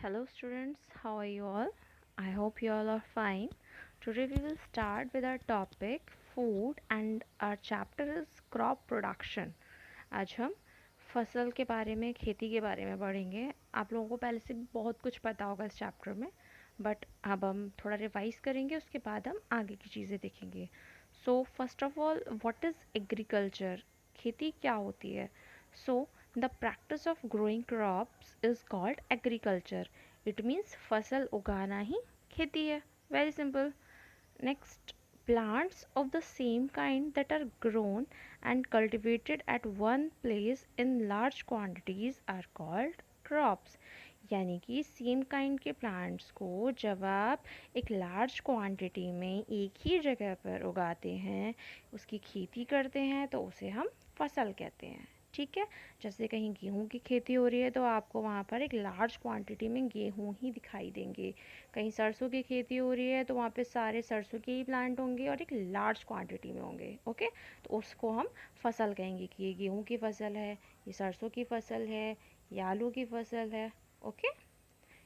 Hello students, how are you all? I hope you all are fine. Today we will start with our topic food and our chapter is crop production. आज हम फसल के बारे में खेती के बारे में पढ़ेंगे. आप लोगों को पहले से भी बहुत कुछ पता होगा इस चैप्टर में, बट अब हम थोड़ा रिवाइज करेंगे, उसके बाद हम आगे की चीज़ें देखेंगे. So first of all, what is agriculture? खेती क्या होती है? So the practice of growing crops is called agriculture. It means फसल उगाना ही खेती है. Very simple. Next, plants of the same kind that are grown and cultivated at one place in large quantities are called crops. यानी कि same kind के plants को जब आप एक लार्ज क्वांटिटी में एक ही जगह पर उगाते हैं, उसकी खेती करते हैं, तो उसे हम फसल कहते हैं. ठीक है. जैसे कहीं गेहूं की खेती हो रही है तो आपको वहाँ पर एक लार्ज क्वांटिटी में गेहूं ही दिखाई देंगे. कहीं सरसों की खेती हो रही है तो वहाँ पे सारे सरसों के ही प्लांट होंगे और एक लार्ज क्वांटिटी में होंगे. ओके. तो उसको हम फसल कहेंगे कि ये गेहूं की फसल है, ये सरसों की फसल है, ये आलू की फसल है. Okay.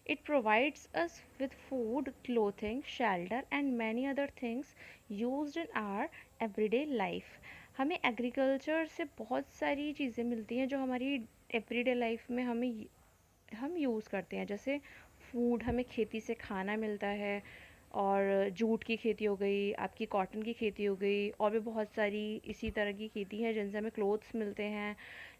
It provides us with food, clothing, shelter and many other things used in our everyday life. हमें एग्रीकल्चर से बहुत सारी चीज़ें मिलती हैं जो हमारी एवरीडे लाइफ में हम यूज़ करते हैं. जैसे फूड, हमें खेती से खाना मिलता है, और जूट की खेती हो गई, आपकी कॉटन की खेती हो गई, और भी बहुत सारी इसी तरह की खेती है जिनसे हमें क्लोथ्स मिलते हैं.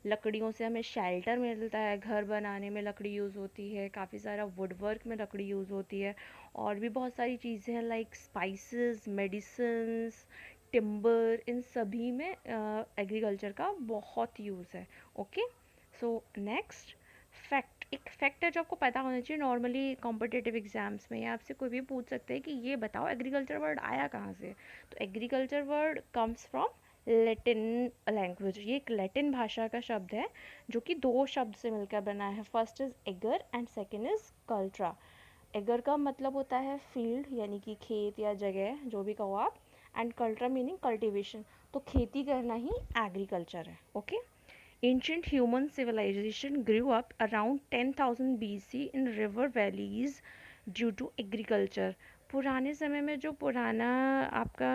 लकड़ियों से हमें शेल्टर मिलता है, घर बनाने में लकड़ी यूज़ होती है, काफ़ी सारा वुड वर्क में लकड़ी यूज़ होती है, और भी बहुत सारी चीज़ें हैं लाइक स्पाइसेस, मेडिसिन्स, टिम्बर. इन सभी में एग्रीकल्चर का बहुत यूज़ है. ओके. So next, fact. एक फैक्ट है जो आपको पता होना चाहिए. नॉर्मली कॉम्पिटिटिव एग्जाम्स में या आपसे कोई भी पूछ सकते हैं कि ये बताओ एग्रीकल्चर वर्ड आया कहाँ से. तो agriculture word comes from Latin language. ये एक लैटिन भाषा का शब्द है जो कि दो शब्द से मिलकर बना है. First is ager and second is cultura. Ager का मतलब होता है फील्ड, यानी कि खेत या जगह, जो भी कहो आप, एंड कल्ट्रा मीनिंग कल्टीवेशन. तो खेती करना ही एग्रीकल्चर है. Okay. Ancient human civilization grew up around 10,000 BC in river valleys due to agriculture. पुराने समय में जो पुराना आपका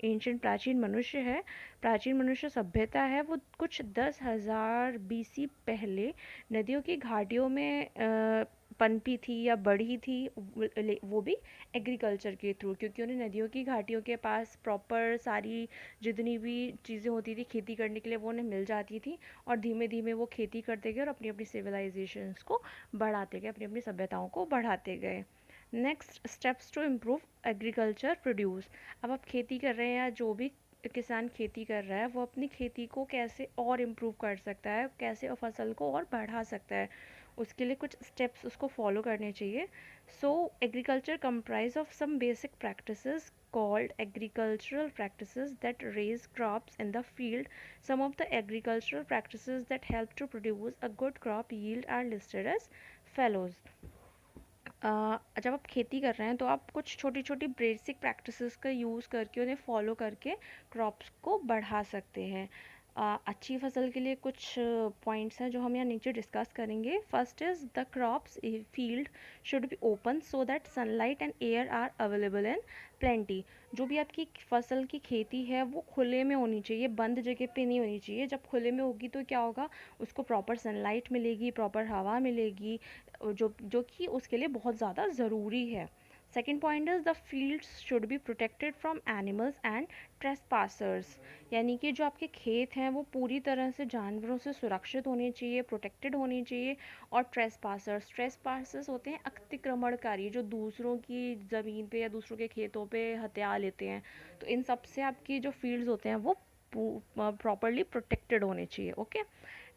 एंशंट प्राचीन मनुष्य है, प्राचीन मनुष्य सभ्यता है, वो कुछ 10,000 BC पहले नदियों की घाटियों में पनपी थी या बढ़ी थी. वो भी एग्रीकल्चर के थ्रू, क्योंकि उन्हें नदियों की घाटियों के पास प्रॉपर सारी जितनी भी चीज़ें होती थी खेती करने के लिए वो उन्हें मिल जाती थी, और धीमे धीमे वो खेती करते गए और अपनी अपनी सिविलाइजेशंस को बढ़ाते गए, अपनी अपनी सभ्यताओं को बढ़ाते गए. Next, steps to improve agriculture produce. अब आप खेती कर रहे हैं या जो भी किसान खेती कर रहा है वो अपनी खेती को कैसे और इम्प्रूव कर सकता है, कैसे फसल को और बढ़ा सकता है, उसके लिए कुछ स्टेप्स उसको फॉलो करने चाहिए. So agriculture comprise of some basic practices called agricultural practices that raise crops in the field. Some of the agricultural practices that help to produce a good crop yield are listed as follows. जब आप खेती कर रहे हैं तो आप कुछ छोटी छोटी बेसिक प्रैक्टिसेस का यूज़ करके, उन्हें फॉलो करके क्रॉप्स को बढ़ा सकते हैं. अच्छी फसल के लिए कुछ पॉइंट्स हैं जो हम यहाँ नीचे डिस्कस करेंगे. First is the crops field should be open so that sunlight and air are available in plenty. जो भी आपकी फसल की खेती है वो खुले में होनी चाहिए, बंद जगह पे नहीं होनी चाहिए. जब खुले में होगी तो क्या होगा, उसको प्रॉपर सनलाइट मिलेगी, प्रॉपर हवा मिलेगी, जो जो कि उसके लिए बहुत ज़्यादा ज़रूरी है. Second point is the fields should be protected from animals and trespassers. यानी कि जो आपके खेत हैं वो पूरी तरह से जानवरों से सुरक्षित होने चाहिए, प्रोटेक्टेड होने चाहिए. और ट्रेसपासर्स होते हैं अतिक्रमणकारी, जो दूसरों की ज़मीन पे या दूसरों के खेतों पे हथिया लेते हैं. तो इन सब से आपकी जो फील्ड्स होते हैं वो प्रॉपरली प्रोटेक्टेड होने चाहिए. Okay.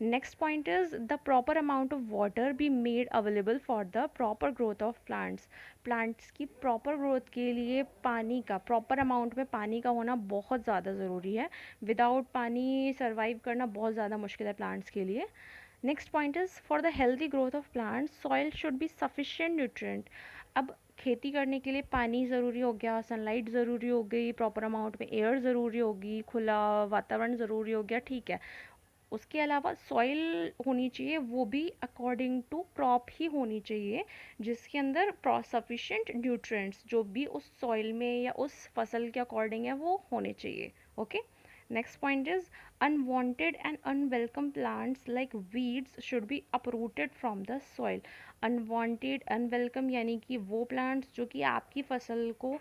Next point is the proper amount of water be made available for the proper growth of plants. Plants की proper growth के लिए पानी का proper amount में पानी का होना बहुत ज़्यादा ज़रूरी है. Without पानी survive करना बहुत ज़्यादा मुश्किल है plants के लिए. Next point is for the healthy growth of plants, soil should be sufficient nutrient. अब खेती करने के लिए पानी ज़रूरी हो गया, सनलाइट ज़रूरी हो गई, प्रॉपर अमाउंट में एयर ज़रूरी होगी, खुला वातावरण ज़रूरी हो गया. ठीक है. उसके अलावा सॉइल होनी चाहिए, वो भी अकॉर्डिंग टू क्रॉप ही होनी चाहिए, जिसके अंदर सफिशिएंट न्यूट्रिएंट्स जो भी उस सॉइल में या उस फसल के अकॉर्डिंग है वो होने चाहिए। Okay, next point is unwanted and unwelcome plants like weeds should be uprooted from the soil. Unwanted unwelcome यानी कि वो प्लांट्स जो कि आपकी फसल को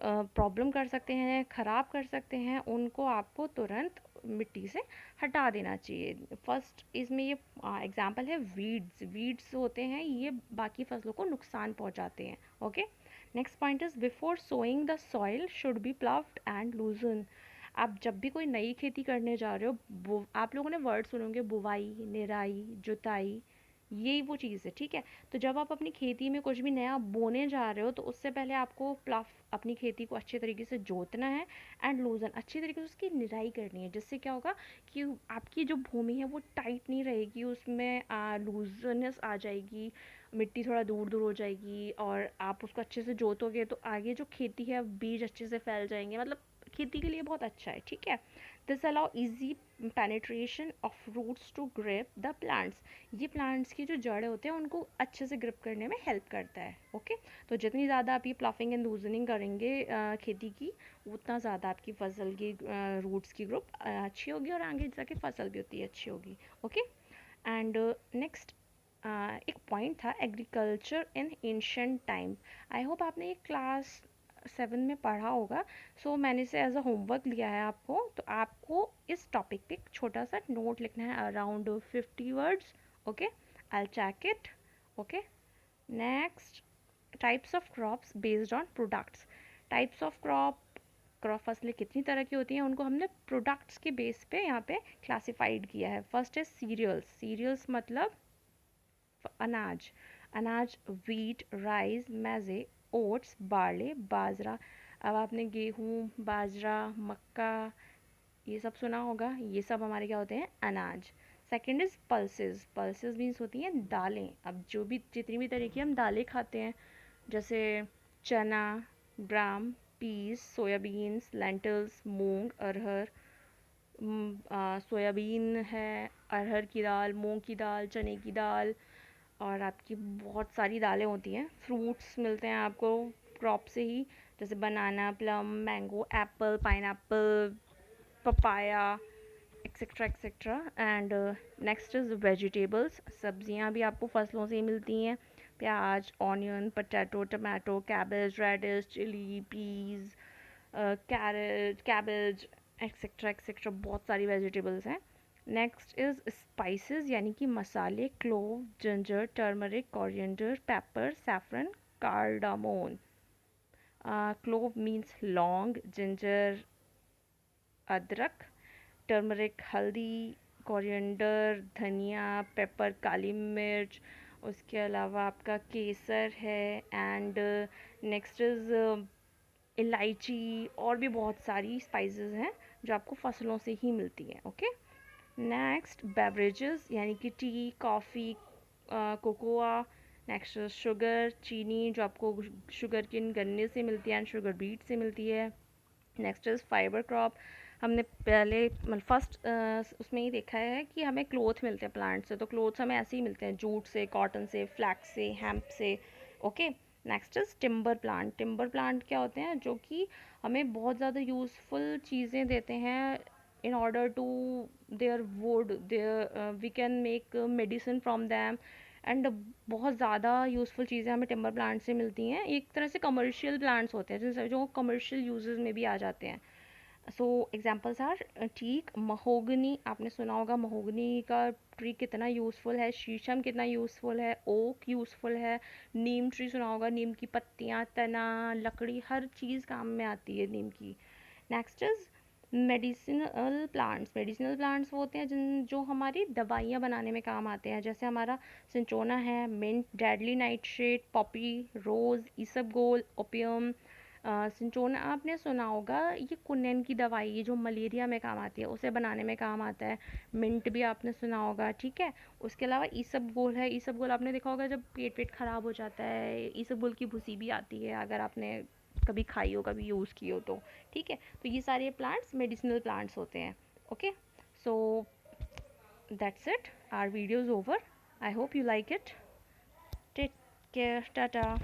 प्रॉब्लम कर सकते हैं, ख़राब कर सकते हैं, उनको आपको तुरंत मिट्टी से हटा देना चाहिए। फर्स्ट इसमें ये एग्जांपल है वीड्स। वीड्स होते हैं ये बाकी फसलों को नुकसान पहुंचाते हैं। Okay, next point is before sowing the soil should be ploughed and loosen. आप जब भी कोई नई खेती करने जा रहे हो, आप लोगों ने वर्ड सुने होंगे बुवाई, निराई, जुताई, यही वो चीज़ है, ठीक है। तो जब आप अपनी खेती में कुछ भी नया बोने जा रहे हो तो उससे पहले आपको प्लाफ अपनी खेती को अच्छे तरीके से जोतना है एंड लूजन अच्छी तरीके से उसकी निराई करनी है, जिससे क्या होगा कि आपकी जो भूमि है वो टाइट नहीं रहेगी, उसमें लूजनेस आ जाएगी, मिट्टी थोड़ा दूर दूर हो जाएगी, और आप उसको अच्छे से जोतोगे तो आगे जो खेती है बीज अच्छे से फैल जाएंगे, मतलब खेती के लिए बहुत अच्छा है, ठीक है। This allow easy penetration of roots to grip the plants. ये प्लांट्स की जो जड़ें होते हैं उनको अच्छे से ग्रिप करने में हेल्प करता है। ओके, तो जितनी ज़्यादा आप ये प्लफिंग एंड लूजनिंग करेंगे खेती की, उतना ज़्यादा आपकी फसल की रूट्स की ग्रुप अच्छी होगी और आगे जाके फसल भी उतनी अच्छी होगी। ओके, एंड नेक्स्ट एक पॉइंट था agriculture in ancient time. I hope आपने ये क्लास 7 में पढ़ा होगा। सो मैंने इसे एज अ होमवर्क लिया है आपको, तो आपको इस टॉपिक पे एक छोटा सा नोट लिखना है around 50 words. Okay, I check it. Okay, next types of crops based on products. Types of crop फसलें कितनी तरह की होती हैं उनको हमने प्रोडक्ट्स के बेस पे यहाँ पे क्लासिफाइड किया है। फर्स्ट है सीरियल्स। सीरियल्स मतलब अनाज। अनाज wheat, rice, maize, oats, barley, बाजरा। अब आपने गेहूँ, बाजरा, मक्का ये सब सुना होगा, ये सब हमारे क्या होते हैं, अनाज। Second is pulses. Pulses means होती हैं दालें। अब जो भी जितनी भी तरह की हम दालें खाते हैं, जैसे चना, ग्राम, पीस, सोयाबीन्स, लेंटल्स, मूंग, अरहर, सोयाबीन है, अरहर की दाल, मूंग की दाल, चने की दाल, और आपकी बहुत सारी दालें होती हैं। फ्रूट्स मिलते हैं आपको क्रॉप से ही, जैसे banana, plum, mango, apple, pineapple, papaya, etcetera etcetera. And next is vegetables. सब्जियां भी आपको फसलों से ही मिलती हैं। प्याज, onion, potato, tomato, cabbage, radish, chilli, peas, carrot, cabbage, etcetera etcetera, बहुत सारी वेजिटेबल्स हैं। नेक्स्ट इज़ स्पाइसेस यानी कि मसाले, clove, ginger, turmeric, coriander, pepper, saffron, cardamom. Clove means लौंग, जिंजर अदरक, टर्मरिक हल्दी, कोरिएंडर धनिया, पेपर काली मिर्च, उसके अलावा आपका केसर है, एंड नेक्स्ट इज़ इलायची, और भी बहुत सारी स्पाइसेस हैं जो आपको फसलों से ही मिलती हैं। ओके, नेक्स्ट बेवरेजेस यानी कि T, coffee, cocoa. Next sugar, चीनी जो आपको शुगर किन गन्ने से मिलती है एंड शुगर बीट से मिलती है। Next is fibre crop. हमने पहले मतलब फर्स्ट उसमें ही देखा है कि हमें क्लोथ मिलते हैं प्लांट से, तो क्लोथ्स हमें ऐसे ही मिलते हैं जूट से, कॉटन से, फ्लैक्स से, हेम्प से। Okay, next is timber plant. Timber plant क्या होते हैं जो कि हमें बहुत ज़्यादा यूज़फुल चीज़ें देते हैं in order to their wood, their we can make medicine from them, and बहुत ज़्यादा यूज़फुल चीज़ें हमें टिम्बर प्लांट से मिलती हैं। एक तरह से कमर्शियल प्लांट्स होते हैं जैसे जो कमर्शियल यूजेस में भी आ जाते हैं। सो एग्जांपल्स आर टीक, महोगनी, आपने सुना होगा महोगनी का ट्री कितना यूज़फुल है, शीशम कितना यूज़फुल है, ओक यूज़फुल है, नीम ट्री सुना होगा, नीम की पत्तियाँ, तना, लकड़ी, हर चीज़ काम में आती है नीम की। Next is medicinal plants. Medicinal plants वो होते हैं जिन जो हमारी दवाइयाँ बनाने में काम आते हैं, जैसे हमारा सिंचोना है, मिंट, डेडली नाइटशेड, पॉपी, रोज़, ईसबगोल, ओपियम। सिंचोना आपने सुना होगा, ये कुनैन की दवाई है जो मलेरिया में काम आती है, उसे बनाने में काम आता है। मिंट भी आपने सुना होगा, ठीक है। उसके अलावा ईसबगोल है। ईसबगोल आपने देखा होगा जब पेट वेट खराब हो जाता है, ईसबगोल की भूसी भी आती है, अगर आपने कभी खाई हो, कभी यूज़ की हो तो, ठीक है। तो ये सारे प्लांट्स मेडिसिनल प्लांट्स होते हैं। Okay, so that's it. Our video is over. I hope you like it. Take care. Tata.